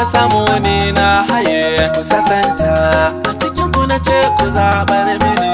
na samu ne na haye ku sasanta a cikin ku na ce ku zabar mini.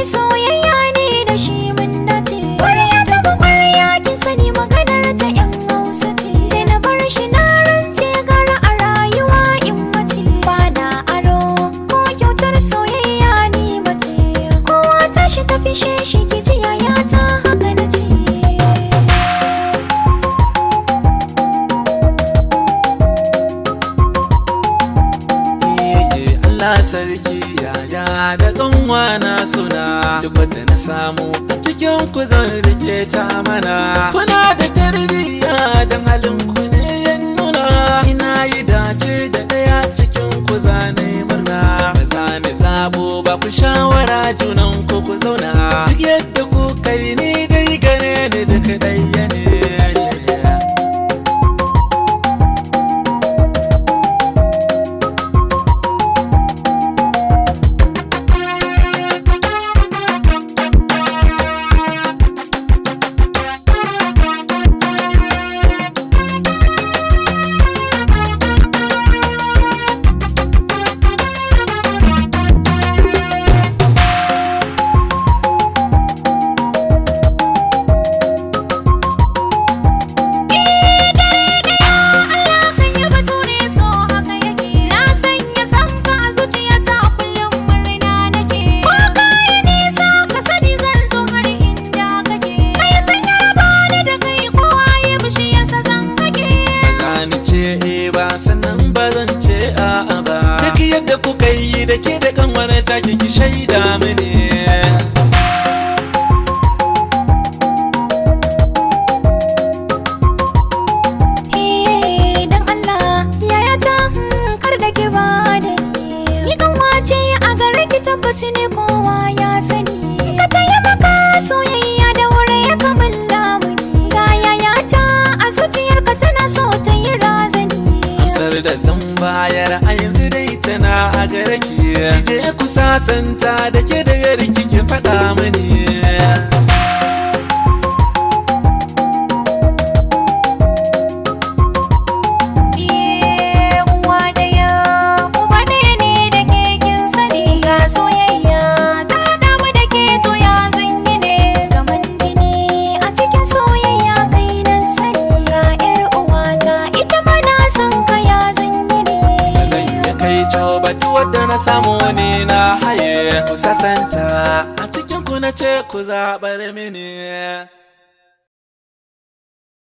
Soyayya ne da shi mun dace, ƙwarya ta bi ƙwarya kin sani maganar ta ƴan Hausa ce. Da na bar shi na rantse gara a rayuwa in mace, ba na aro ko kyautar soyayya ni mace. Kowa tashi ta fishe shi ki ji yaya ta haka na ce. Allah sarki yaya da ƙanwana suna duk wanda na samu a cikin ku zan rike ta mana. Kuna da tarbiyya don halin ku ne ya nuna, ina yi dace da ɗaya cikin ku zane murna. Ba za ni zabo ba ku shawara junan ku ku zauna, duk yadda ku kai ni dai gane ni duk ɗaya ne. Sannan ba zan ce a'a ba, duk yadda kuka yi da ke da kanwar ta ki shaida mini. Dan Allah yaya ta kar da ki ba da ni kanwa ce a gare ki tabbas ne kowa ya sani. Ka taimaka soyayya da wuri ya kamalla muni, ga yaya ta a zuciyarka tana so ta yi razani. Amsar da zan bayar a yanzu dai tana a gare ki, je ku sasanta da ke da yarki ki faɗa mini. Baki wadda na samu ne na haye ku sasanta a cikin ku na ce ku zaɓar mini.